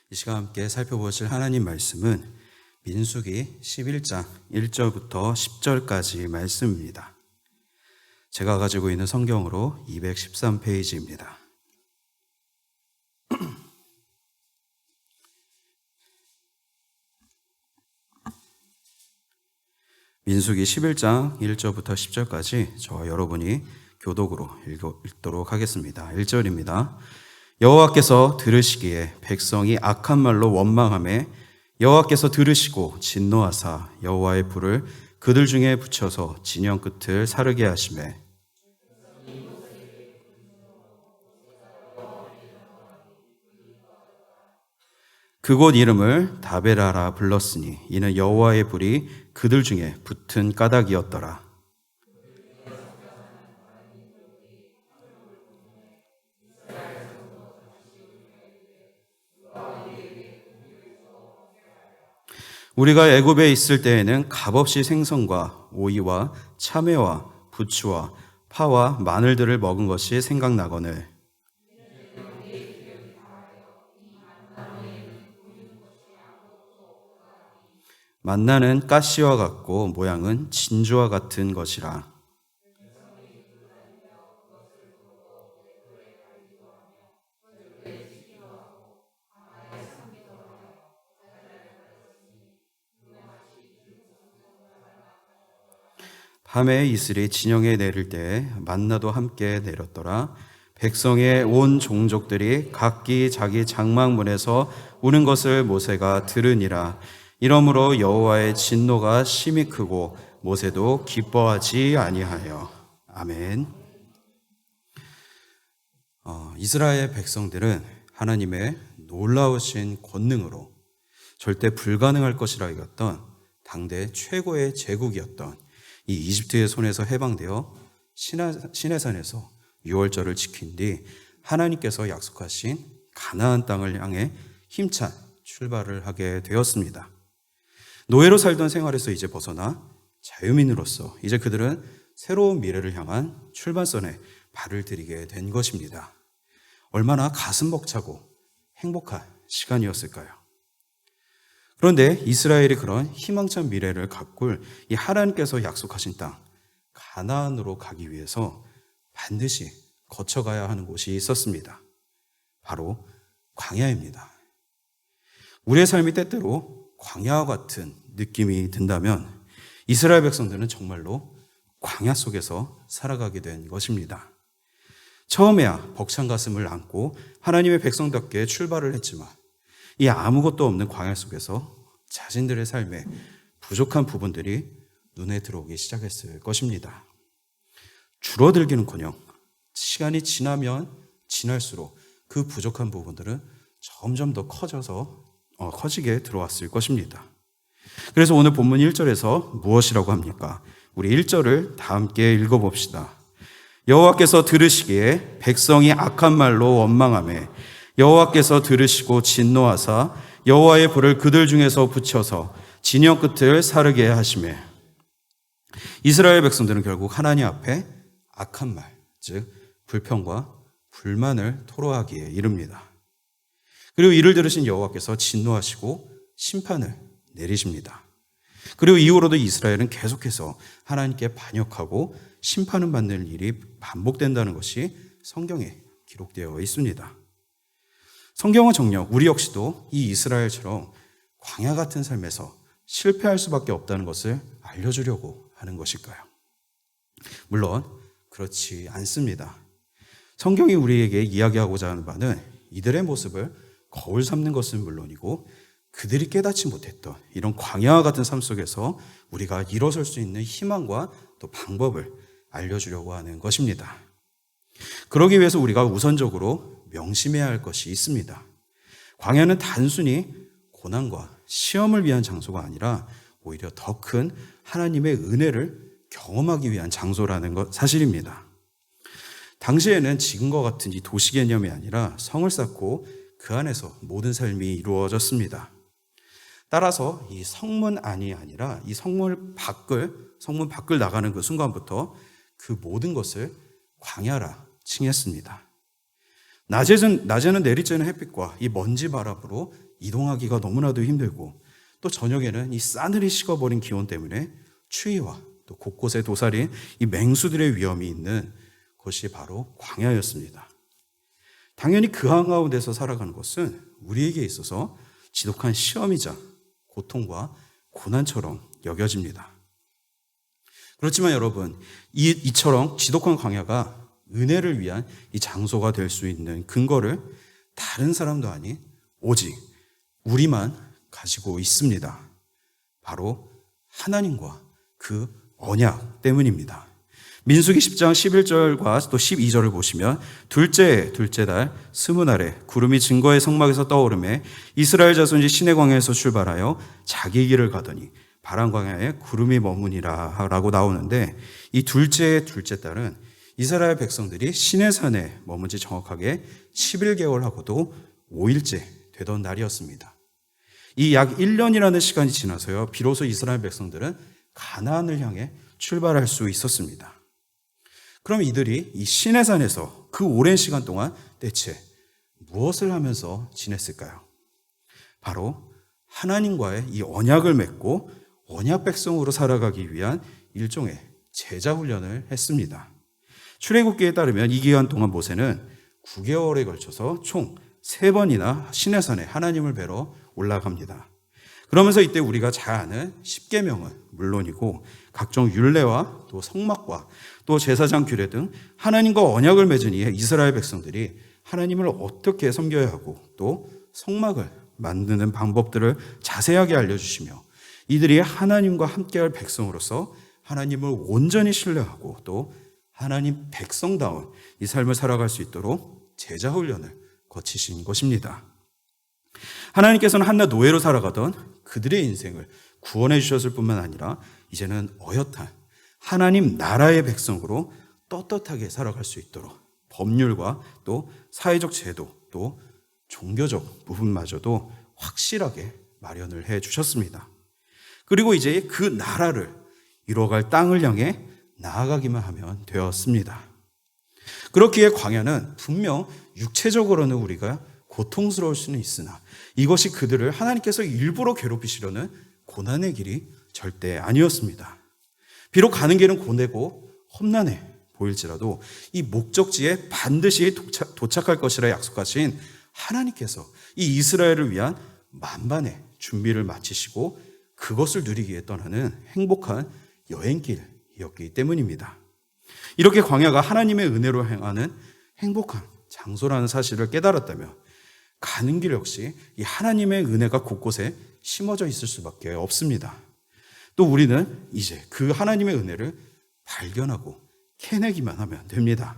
이 시간 함께 살펴보실 하나님 말씀은 민수기 11장 1절부터 10절까지 말씀입니다. 제가 가지고 있는 성경으로 213페이지입니다. 민수기 11장 1절부터 10절까지 저와 여러분이 교독으로 읽도록 하겠습니다. 1절입니다. 여호와께서 들으시기에 백성이 악한 말로 원망하며 여호와께서 들으시고 진노하사 여호와의 불을 그들 중에 붙여서 진영 끝을 사르게 하시매 그곳 이름을 다베라라 불렀으니 이는 여호와의 불이 그들 중에 붙은 까닭이었더라. 우리가 애굽에 있을 때에는 값없이 생선과 오이와 참외와 부추와 파와 마늘들을 먹은 것이 생각나거늘 만나는 가시와 같고 모양은 진주와 같은 것이라. 밤에 이슬이 진영에 내릴 때에 만나도 함께 내렸더라. 백성의 온 종족들이 각기 자기 장막문에서 우는 것을 모세가 들으니라. 이러므로 여호와의 진노가 심히 크고 모세도 기뻐하지 아니하여. 아멘. 이스라엘 백성들은 하나님의 놀라우신 권능으로 절대 불가능할 것이라 여겼던 당대 최고의 제국이었던 이 이집트의 손에서 해방되어 시내산에서 유월절을 지킨 뒤 하나님께서 약속하신 가나안 땅을 향해 힘찬 출발을 하게 되었습니다. 노예로 살던 생활에서 이제 벗어나 자유민으로서 이제 그들은 새로운 미래를 향한 출발선에 발을 들이게 된 것입니다. 얼마나 가슴 벅차고 행복한 시간이었을까요? 그런데 이스라엘이 그런 희망찬 미래를 가꿀 이 하나님께서 약속하신 땅 가나안으로 가기 위해서 반드시 거쳐가야 하는 곳이 있었습니다. 바로 광야입니다. 우리의 삶이 때때로 광야와 같은 느낌이 든다면 이스라엘 백성들은 정말로 광야 속에서 살아가게 된 것입니다. 처음에야 벅찬 가슴을 안고 하나님의 백성답게 출발을 했지만 이 아무것도 없는 광야 속에서 자신들의 삶에 부족한 부분들이 눈에 들어오기 시작했을 것입니다. 줄어들기는커녕 시간이 지나면 지날수록 그 부족한 부분들은 점점 더 커지게 들어왔을 것입니다. 그래서 오늘 본문 1절에서 무엇이라고 합니까? 우리 1절을 다 함께 읽어봅시다. 여호와께서 들으시기에 백성이 악한 말로 원망하며 여호와께서 들으시고 진노하사 여호와의 불을 그들 중에서 붙여서 진영 끝을 사르게 하시매. 이스라엘 백성들은 결국 하나님 앞에 악한 말, 즉 불평과 불만을 토로하기에 이릅니다. 그리고 이를 들으신 여호와께서 진노하시고 심판을 내리십니다. 그리고 이후로도 이스라엘은 계속해서 하나님께 반역하고 심판을 받는 일이 반복된다는 것이 성경에 기록되어 있습니다. 성경은 정녕 우리 역시도 이 이스라엘처럼 광야 같은 삶에서 실패할 수밖에 없다는 것을 알려주려고 하는 것일까요? 물론 그렇지 않습니다. 성경이 우리에게 이야기하고자 하는 바는 이들의 모습을 거울 삼는 것은 물론이고 그들이 깨닫지 못했던 이런 광야와 같은 삶 속에서 우리가 일어설 수 있는 희망과 또 방법을 알려주려고 하는 것입니다. 그러기 위해서 우리가 우선적으로 명심해야 할 것이 있습니다. 광야는 단순히 고난과 시험을 위한 장소가 아니라 오히려 더 큰 하나님의 은혜를 경험하기 위한 장소라는 것 사실입니다. 당시에는 지금과 같은 이 도시 개념이 아니라 성을 쌓고 그 안에서 모든 삶이 이루어졌습니다. 따라서 이 성문 안이 아니라 이 성문 밖을 나가는 그 순간부터 그 모든 것을 광야라 칭했습니다. 낮에는 내리쬐는 햇빛과 이 먼지 바람으로 이동하기가 너무나도 힘들고 또 저녁에는 이 싸늘히 식어버린 기온 때문에 추위와 또 곳곳에 도사린 이 맹수들의 위험이 있는 것이 바로 광야였습니다. 당연히 그 한가운데서 살아가는 것은 우리에게 있어서 지독한 시험이자 고통과 고난처럼 여겨집니다. 그렇지만 여러분, 이처럼 지독한 광야가 은혜를 위한 이 장소가 될 수 있는 근거를 다른 사람도 아닌 오직 우리만 가지고 있습니다. 바로 하나님과 그 언약 때문입니다. 민수기 10장 11절과 또 12절을 보시면 둘째 달 스무 날에 구름이 증거의 성막에서 떠오르매 이스라엘 자손이 시내 광야에서 출발하여 자기 길을 가더니 바람 광야에 구름이 머무니라 라고 나오는데, 이 둘째 달은 이스라엘 백성들이 시내산에 머문 지 정확하게 11개월하고도 5일째 되던 날이었습니다. 이 약 1년이라는 시간이 지나서요, 비로소 이스라엘 백성들은 가나안을 향해 출발할 수 있었습니다. 그럼 이들이 이 시내산에서 그 오랜 시간 동안 대체 무엇을 하면서 지냈을까요? 바로 하나님과의 이 언약을 맺고 언약 백성으로 살아가기 위한 일종의 제자 훈련을 했습니다. 출애굽기에 따르면 이 기간 동안 모세는 9개월에 걸쳐서 총 3번이나 시내산에 하나님을 뵈러 올라갑니다. 그러면서 이때 우리가 잘 아는 10계명은 물론이고 각종 율례와 또 성막과 또 제사장 규례 등 하나님과 언약을 맺은 이에 이스라엘 백성들이 하나님을 어떻게 섬겨야 하고 또 성막을 만드는 방법들을 자세하게 알려주시며 이들이 하나님과 함께할 백성으로서 하나님을 온전히 신뢰하고 또 하나님 백성다운 이 삶을 살아갈 수 있도록 제자 훈련을 거치신 것입니다. 하나님께서는 한낱 노예로 살아가던 그들의 인생을 구원해 주셨을 뿐만 아니라 이제는 어엿한 하나님 나라의 백성으로 떳떳하게 살아갈 수 있도록 법률과 또 사회적 제도 또 종교적 부분마저도 확실하게 마련을 해 주셨습니다. 그리고 이제 그 나라를 이뤄갈 땅을 향해 나아가기만 하면 되었습니다. 그렇기에 광야는 분명 육체적으로는 우리가 고통스러울 수는 있으나 이것이 그들을 하나님께서 일부러 괴롭히시려는 고난의 길이 절대 아니었습니다. 비록 가는 길은 고되고 험난해 보일지라도 이 목적지에 반드시 도착할 것이라 약속하신 하나님께서 이 이스라엘을 위한 만반의 준비를 마치시고 그것을 누리기 위해 떠나는 행복한 여행길이었기 때문입니다. 이렇게 광야가 하나님의 은혜로 행하는 행복한 장소라는 사실을 깨달았다면 가는 길 역시 이 하나님의 은혜가 곳곳에 심어져 있을 수밖에 없습니다. 또 우리는 이제 그 하나님의 은혜를 발견하고 캐내기만 하면 됩니다.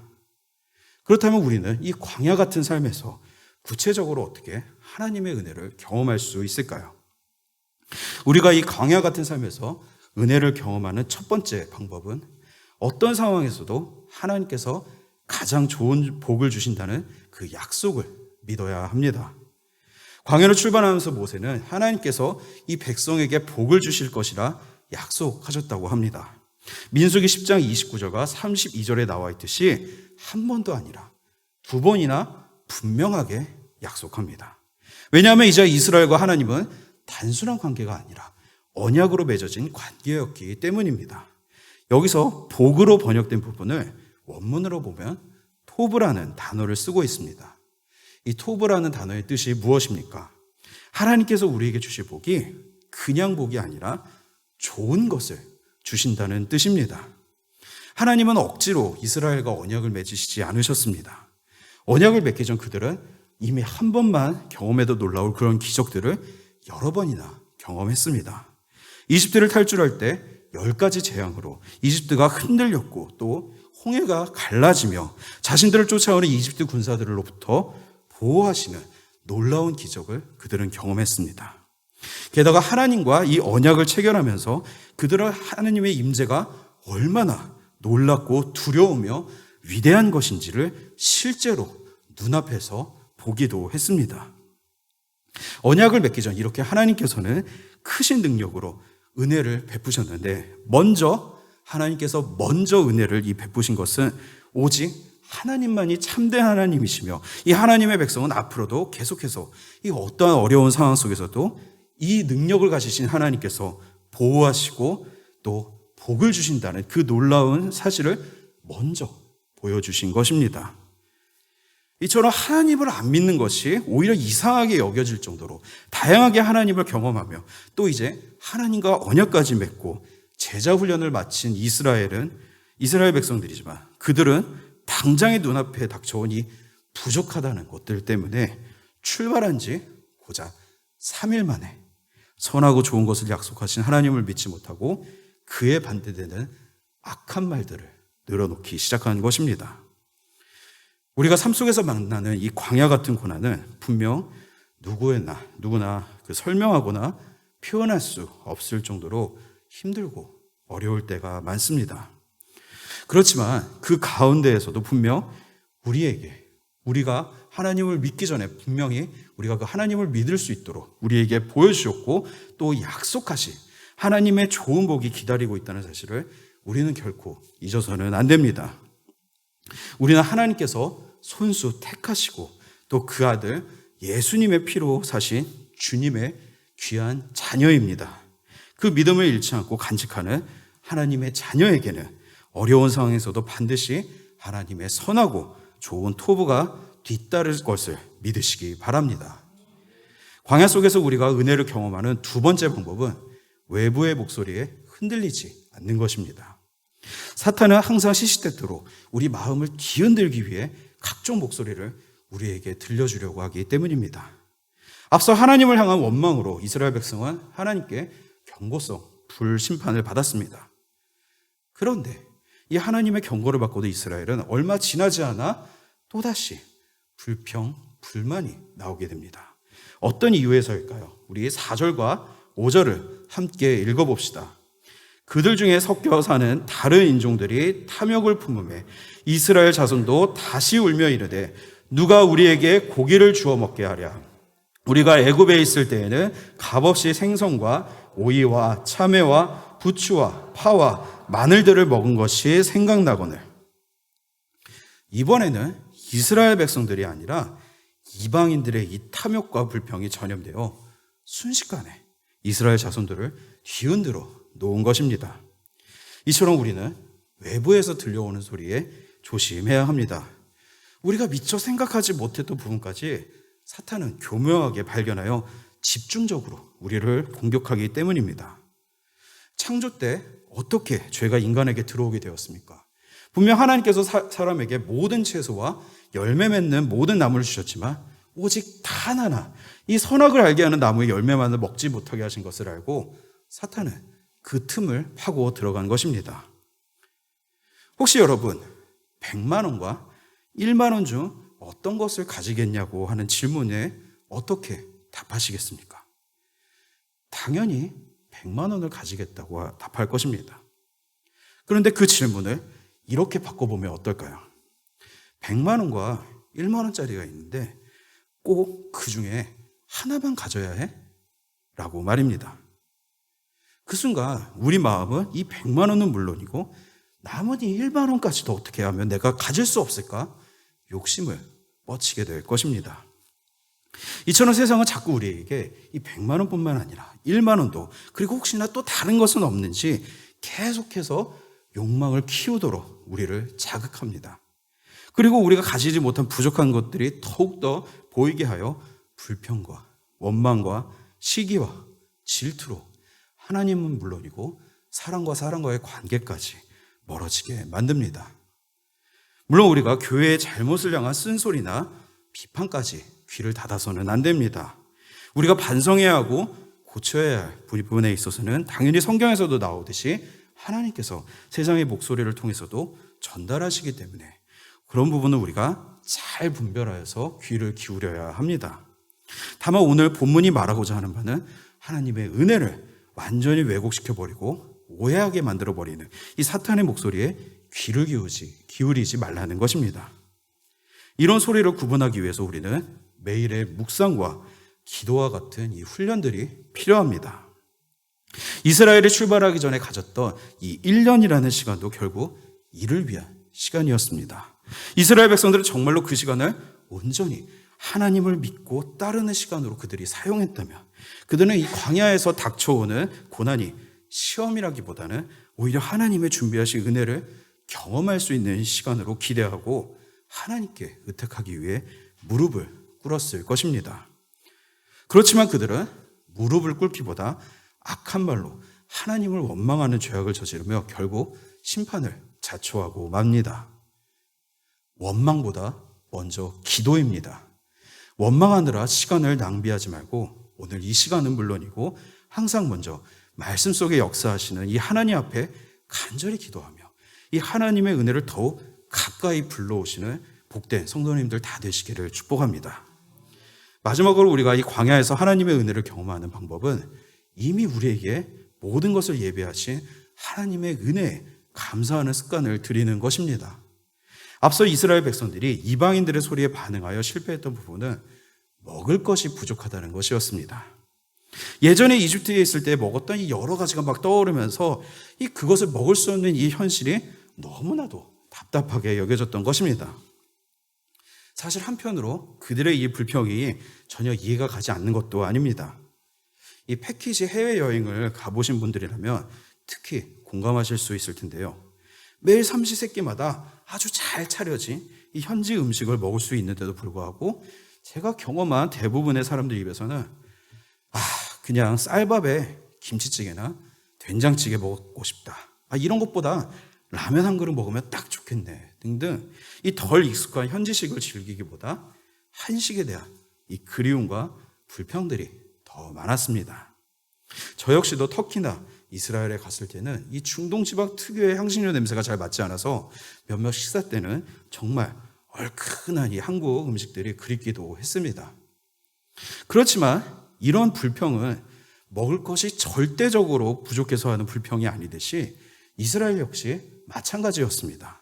그렇다면 우리는 이 광야 같은 삶에서 구체적으로 어떻게 하나님의 은혜를 경험할 수 있을까요? 우리가 이 광야 같은 삶에서 은혜를 경험하는 첫 번째 방법은 어떤 상황에서도 하나님께서 가장 좋은 복을 주신다는 그 약속을 믿어야 합니다. 광야로 출발하면서 모세는 하나님께서 이 백성에게 복을 주실 것이라 약속하셨다고 합니다. 민수기 10장 29절과 32절에 나와 있듯이 한 번도 아니라 2번이나 분명하게 약속합니다. 왜냐하면 이제 이스라엘과 하나님은 단순한 관계가 아니라 언약으로 맺어진 관계였기 때문입니다. 여기서 복으로 번역된 부분을 원문으로 보면 토브라는 단어를 쓰고 있습니다. 이 토브라는 단어의 뜻이 무엇입니까? 하나님께서 우리에게 주실 복이 그냥 복이 아니라 좋은 것을 주신다는 뜻입니다. 하나님은 억지로 이스라엘과 언약을 맺으시지 않으셨습니다. 언약을 맺기 전 그들은 이미 한 번만 경험해도 놀라울 그런 기적들을 여러 번이나 경험했습니다. 이집트를 탈출할 때 10가지 재앙으로 이집트가 흔들렸고 또 홍해가 갈라지며 자신들을 쫓아오는 이집트 군사들로부터 보호하시는 놀라운 기적을 그들은 경험했습니다. 게다가 하나님과 이 언약을 체결하면서 그들은 하나님의 임재가 얼마나 놀랍고 두려우며 위대한 것인지를 실제로 눈앞에서 보기도 했습니다. 언약을 맺기 전 이렇게 하나님께서는 크신 능력으로 은혜를 베푸셨는데 하나님께서 먼저 은혜를 베푸신 것은 오직 하나님만이 참된 하나님이시며 이 하나님의 백성은 앞으로도 계속해서 이 어떠한 어려운 상황 속에서도 이 능력을 가지신 하나님께서 보호하시고 또 복을 주신다는 그 놀라운 사실을 먼저 보여주신 것입니다. 이처럼 하나님을 안 믿는 것이 오히려 이상하게 여겨질 정도로 다양하게 하나님을 경험하며 또 이제 하나님과 언약까지 맺고 제자 훈련을 마친 이스라엘 백성들이지만 그들은 당장의 눈앞에 닥쳐온 이 부족하다는 것들 때문에 출발한 지 고작 3일 만에 선하고 좋은 것을 약속하신 하나님을 믿지 못하고 그에 반대되는 악한 말들을 늘어놓기 시작하는 것입니다. 우리가 삶 속에서 만나는 이 광야 같은 고난은 분명 누구나 설명하거나 표현할 수 없을 정도로 힘들고 어려울 때가 많습니다. 그렇지만 그 가운데에서도 분명 우리가 하나님을 믿기 전에 분명히 우리가 그 하나님을 믿을 수 있도록 우리에게 보여주셨고 또 약속하신 하나님의 좋은 복이 기다리고 있다는 사실을 우리는 결코 잊어서는 안 됩니다. 우리는 하나님께서 손수 택하시고 또 그 아들 예수님의 피로 사신 주님의 귀한 자녀입니다. 그 믿음을 잃지 않고 간직하는 하나님의 자녀에게는 어려운 상황에서도 반드시 하나님의 선하고 좋은 토부가 뒤따를 것을 믿으시기 바랍니다. 광야 속에서 우리가 은혜를 경험하는 두 번째 방법은 외부의 목소리에 흔들리지 않는 것입니다. 사탄은 항상 시시때때로 우리 마음을 뒤흔들기 위해 각종 목소리를 우리에게 들려주려고 하기 때문입니다. 앞서 하나님을 향한 원망으로 이스라엘 백성은 하나님께 경고성 불심판을 받았습니다. 그런데 이 하나님의 경고를 받고도 이스라엘은 얼마 지나지 않아 또다시 불만이 나오게 됩니다. 어떤 이유에서일까요? 우리 4절과 5절을 함께 읽어봅시다. 그들 중에 섞여 사는 다른 인종들이 탐욕을 품음에 이스라엘 자손도 다시 울며 이르되 누가 우리에게 고기를 주워 먹게 하랴. 우리가 애굽에 있을 때에는 값없이 생선과 오이와 참외와 부추와 파와 마늘들을 먹은 것이 생각나거늘. 이번에는 이스라엘 백성들이 아니라 이방인들의 이 탐욕과 불평이 전염되어 순식간에 이스라엘 자손들을 뒤흔들어 놓은 것입니다. 이처럼 우리는 외부에서 들려오는 소리에 조심해야 합니다. 우리가 미처 생각하지 못했던 부분까지 사탄은 교묘하게 발견하여 집중적으로 우리를 공격하기 때문입니다. 창조 때 어떻게 죄가 인간에게 들어오게 되었습니까? 분명 하나님께서 사람에게 모든 채소와 열매 맺는 모든 나무를 주셨지만 오직 단 하나 이 선악을 알게 하는 나무의 열매만을 먹지 못하게 하신 것을 알고 사탄은 그 틈을 파고 들어간 것입니다. 혹시 여러분 100만 원과 1만 원 중 어떤 것을 가지겠냐고 하는 질문에 어떻게 답하시겠습니까? 당연히 100만 원을 가지겠다고 답할 것입니다. 그런데 그 질문을 이렇게 바꿔보면 어떨까요? 100만 원과 1만 원짜리가 있는데 꼭 그 중에 하나만 가져야 해? 라고 말입니다. 그 순간 우리 마음은 이 100만 원은 물론이고 나머지 1만 원까지도 어떻게 하면 내가 가질 수 없을까? 욕심을 뻗치게 될 것입니다. 이처럼 세상은 자꾸 우리에게 이 100만 원뿐만 아니라 1만 원도 그리고 혹시나 또 다른 것은 없는지 계속해서 욕망을 키우도록 우리를 자극합니다. 그리고 우리가 가지지 못한 부족한 것들이 더욱더 보이게 하여 불평과 원망과 시기와 질투로 하나님은 물론이고 사람과 사람과의 관계까지 멀어지게 만듭니다. 물론 우리가 교회의 잘못을 향한 쓴소리나 비판까지 귀를 닫아서는 안 됩니다. 우리가 반성해야 하고 고쳐야 할 부분에 있어서는 당연히 성경에서도 나오듯이 하나님께서 세상의 목소리를 통해서도 전달하시기 때문에 그런 부분은 우리가 잘 분별하여서 귀를 기울여야 합니다. 다만 오늘 본문이 말하고자 하는 바는 하나님의 은혜를 완전히 왜곡시켜버리고 오해하게 만들어버리는 이 사탄의 목소리에 귀를 기울이지 말라는 것입니다. 이런 소리를 구분하기 위해서 우리는 매일의 묵상과 기도와 같은 이 훈련들이 필요합니다. 이스라엘이 출발하기 전에 가졌던 이 1년이라는 시간도 결국 이를 위한 시간이었습니다. 이스라엘 백성들은 정말로 그 시간을 온전히 하나님을 믿고 따르는 시간으로 그들이 사용했다면 그들은 이 광야에서 닥쳐오는 고난이 시험이라기보다는 오히려 하나님의 준비하신 은혜를 경험할 수 있는 시간으로 기대하고 하나님께 의탁하기 위해 무릎을 꿇었을 것입니다. 그렇지만 그들은 무릎을 꿇기보다 악한 말로 하나님을 원망하는 죄악을 저지르며 결국 심판을 자초하고 맙니다. 원망보다 먼저 기도입니다. 원망하느라 시간을 낭비하지 말고 오늘 이 시간은 물론이고 항상 먼저 말씀 속에 역사하시는 이 하나님 앞에 간절히 기도하며 이 하나님의 은혜를 더욱 가까이 불러오시는 복된 성도님들 다 되시기를 축복합니다. 마지막으로 우리가 이 광야에서 하나님의 은혜를 경험하는 방법은 이미 우리에게 모든 것을 예비하신 하나님의 은혜에 감사하는 습관을 들이는 것입니다. 앞서 이스라엘 백성들이 이방인들의 소리에 반응하여 실패했던 부분은 먹을 것이 부족하다는 것이었습니다. 예전에 이집트에 있을 때 먹었던 이 여러 가지가 막 떠오르면서 그것을 먹을 수 없는 이 현실이 너무나도 답답하게 여겨졌던 것입니다. 사실 한편으로 그들의 이 불평이 전혀 이해가 가지 않는 것도 아닙니다. 이 패키지 해외여행을 가보신 분들이라면 특히 공감하실 수 있을 텐데요. 매일 삼시세끼마다 아주 잘 차려진 이 현지 음식을 먹을 수 있는데도 불구하고 제가 경험한 대부분의 사람들 입에서는 그냥 쌀밥에 김치찌개나 된장찌개 먹고 싶다. 이런 것보다 라면 한 그릇 먹으면 딱 좋겠네. 등등 이 덜 익숙한 현지식을 즐기기보다 한식에 대한 이 그리움과 불평들이 더 많았습니다. 저 역시도 터키나 이스라엘에 갔을 때는 이 중동 지방 특유의 향신료 냄새가 잘 맞지 않아서 몇몇 식사 때는 정말 얼큰한 이 한국 음식들이 그립기도 했습니다. 그렇지만 이런 불평은 먹을 것이 절대적으로 부족해서 하는 불평이 아니듯이 이스라엘 역시 마찬가지였습니다.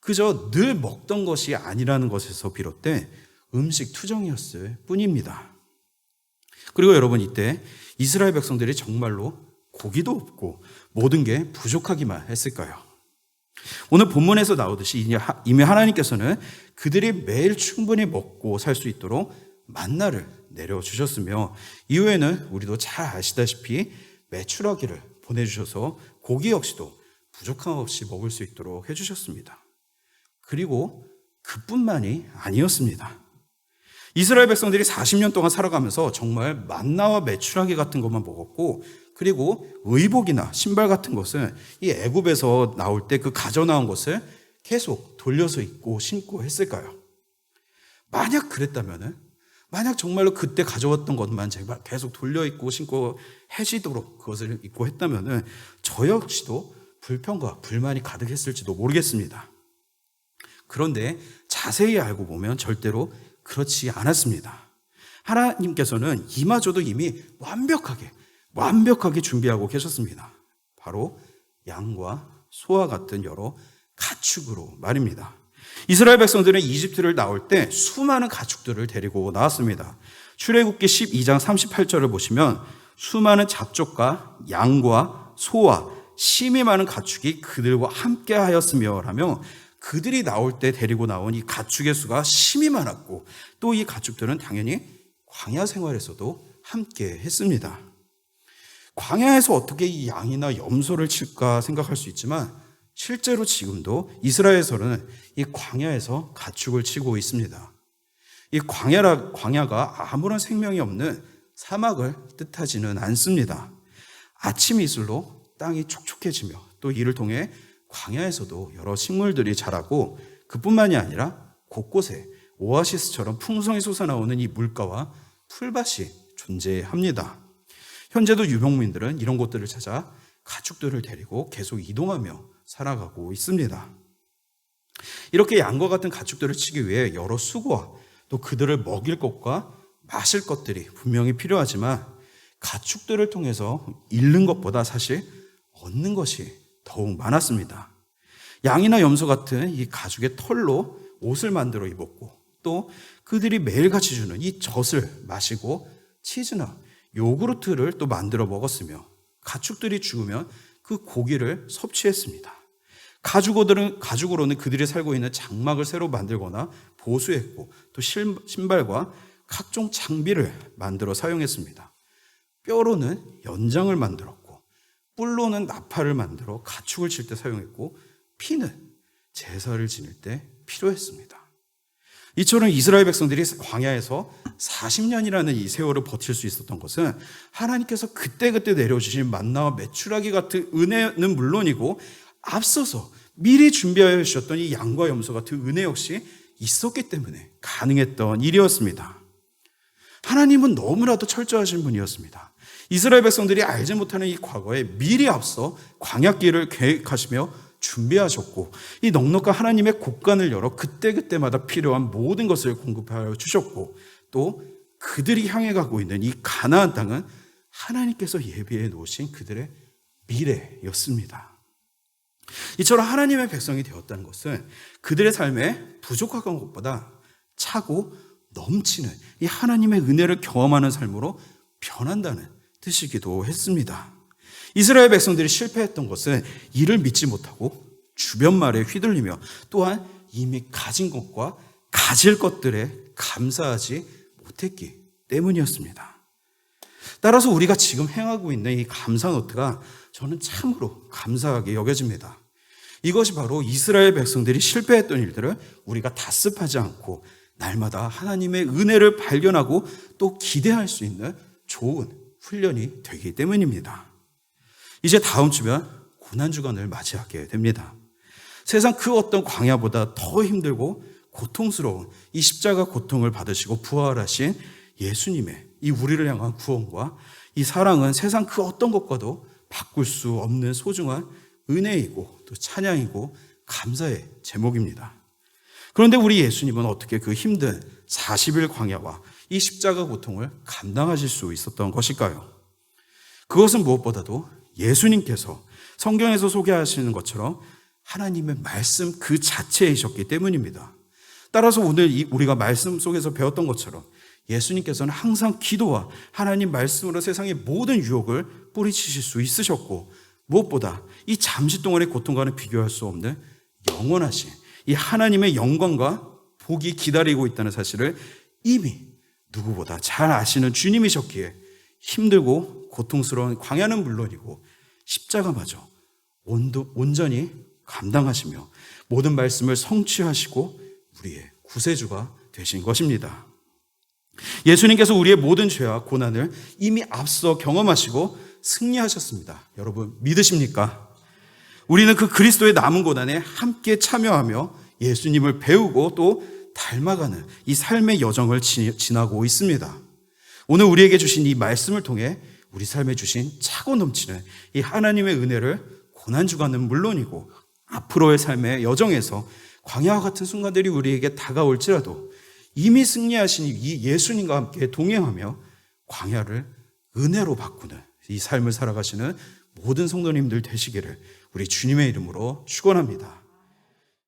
그저 늘 먹던 것이 아니라는 것에서 비롯된 음식 투정이었을 뿐입니다. 그리고 여러분, 이때 이스라엘 백성들이 정말로 고기도 없고 모든 게 부족하기만 했을까요? 오늘 본문에서 나오듯이 이미 하나님께서는 그들이 매일 충분히 먹고 살 수 있도록 만나를 내려주셨으며 이후에는 우리도 잘 아시다시피 메추라기를 보내주셔서 고기 역시도 부족함 없이 먹을 수 있도록 해주셨습니다. 그리고 그뿐만이 아니었습니다. 이스라엘 백성들이 40년 동안 살아가면서 정말 만나와 메추라기 같은 것만 먹었고 그리고 의복이나 신발 같은 것은 이 애굽에서 나올 때 그 가져 나온 것을 계속 돌려서 입고 신고 했을까요? 만약 그랬다면은 만약 정말로 그때 가져왔던 것만 제발 계속 돌려 입고 신고 해지도록 그것을 입고 했다면은 저 역시도 불평과 불만이 가득했을지도 모르겠습니다. 그런데 자세히 알고 보면 절대로 그렇지 않았습니다. 하나님께서는 이마저도 이미 완벽하게 준비하고 계셨습니다. 바로 양과 소와 같은 여러 가축으로 말입니다. 이스라엘 백성들은 이집트를 나올 때 수많은 가축들을 데리고 나왔습니다. 출애굽기 12장 38절을 보시면 수많은 잡족과 양과 소와 심이 많은 가축이 그들과 함께 하였으며 라며 그들이 나올 때 데리고 나온 이 가축의 수가 심이 많았고 또 이 가축들은 당연히 광야 생활에서도 함께 했습니다. 광야에서 어떻게 이 양이나 염소를 칠까 생각할 수 있지만 실제로 지금도 이스라엘에서는 이 광야에서 가축을 치고 있습니다. 이 광야가 아무런 생명이 없는 사막을 뜻하지는 않습니다. 아침 이슬로 땅이 촉촉해지며 또 이를 통해 광야에서도 여러 식물들이 자라고 그뿐만이 아니라 곳곳에 오아시스처럼 풍성히 솟아나오는 이 물가와 풀밭이 존재합니다. 현재도 유목민들은 이런 곳들을 찾아 가축들을 데리고 계속 이동하며 살아가고 있습니다. 이렇게 양과 같은 가축들을 치기 위해 여러 수고와 또 그들을 먹일 것과 마실 것들이 분명히 필요하지만 가축들을 통해서 잃는 것보다 사실 얻는 것이 더욱 많았습니다. 양이나 염소 같은 이 가죽의 털로 옷을 만들어 입었고 또 그들이 매일같이 주는 이 젖을 마시고 치즈나 요구르트를 또 만들어 먹었으며 가축들이 죽으면 그 고기를 섭취했습니다. 가죽으로는 그들이 살고 있는 장막을 새로 만들거나 보수했고, 또 신발과 각종 장비를 만들어 사용했습니다. 뼈로는 연장을 만들었고, 뿔로는 나팔을 만들어 가축을 칠 때 사용했고, 피는 제사를 지낼 때 필요했습니다. 이처럼 이스라엘 백성들이 광야에서 40년이라는 이 세월을 버틸 수 있었던 것은 하나님께서 그때그때 내려주신 만나와 메추라기 같은 은혜는 물론이고, 앞서서 미리 준비하여 주셨던 이 양과 염소 같은 은혜 역시 있었기 때문에 가능했던 일이었습니다. 하나님은 너무나도 철저하신 분이었습니다. 이스라엘 백성들이 알지 못하는 이 과거에 미리 앞서 광야길을 계획하시며 준비하셨고, 이 넉넉한 하나님의 곳간을 열어 그때그때마다 필요한 모든 것을 공급하여 주셨고, 또 그들이 향해 가고 있는 이 가나안 땅은 하나님께서 예비해 놓으신 그들의 미래였습니다. 이처럼 하나님의 백성이 되었다는 것은 그들의 삶에 부족한 것보다 차고 넘치는 이 하나님의 은혜를 경험하는 삶으로 변한다는 뜻이기도 했습니다. 이스라엘 백성들이 실패했던 것은 이를 믿지 못하고 주변 말에 휘둘리며, 또한 이미 가진 것과 가질 것들에 감사하지 못했기 때문이었습니다. 따라서 우리가 지금 행하고 있는 이 감사 노트가 저는 참으로 감사하게 여겨집니다. 이것이 바로 이스라엘 백성들이 실패했던 일들을 우리가 다습하지 않고 날마다 하나님의 은혜를 발견하고 또 기대할 수 있는 좋은 훈련이 되기 때문입니다. 이제 다음 주면 고난주간을 맞이하게 됩니다. 세상 그 어떤 광야보다 더 힘들고 고통스러운 이 십자가 고통을 받으시고 부활하신 예수님의 이 우리를 향한 구원과 이 사랑은 세상 그 어떤 것과도 바꿀 수 없는 소중한 은혜이고 또 찬양이고 감사의 제목입니다. 그런데 우리 예수님은 어떻게 그 힘든 40일 광야와 이 십자가 고통을 감당하실 수 있었던 것일까요? 그것은 무엇보다도 예수님께서 성경에서 소개하시는 것처럼 하나님의 말씀 그 자체이셨기 때문입니다. 따라서 오늘 우리가 말씀 속에서 배웠던 것처럼 예수님께서는 항상 기도와 하나님 말씀으로 세상의 모든 유혹을 뿌리치실 수 있으셨고, 무엇보다 이 잠시 동안의 고통과는 비교할 수 없는 영원하신 이 하나님의 영광과 복이 기다리고 있다는 사실을 이미 누구보다 잘 아시는 주님이셨기에 힘들고 고통스러운 광야는 물론이고 십자가마저 온전히 감당하시며 모든 말씀을 성취하시고 우리의 구세주가 되신 것입니다. 예수님께서 우리의 모든 죄와 고난을 이미 앞서 경험하시고 승리하셨습니다. 여러분 믿으십니까? 우리는 그 그리스도의 남은 고난에 함께 참여하며 예수님을 배우고 또 닮아가는 이 삶의 여정을 지나고 있습니다. 오늘 우리에게 주신 이 말씀을 통해 우리 삶에 주신 차고 넘치는 이 하나님의 은혜를 고난주간은 물론이고 앞으로의 삶의 여정에서 광야와 같은 순간들이 우리에게 다가올지라도 이미 승리하신 이 예수님과 함께 동행하며 광야를 은혜로 바꾸는 이 삶을 살아가시는 모든 성도님들 되시기를 우리 주님의 이름으로 축원합니다.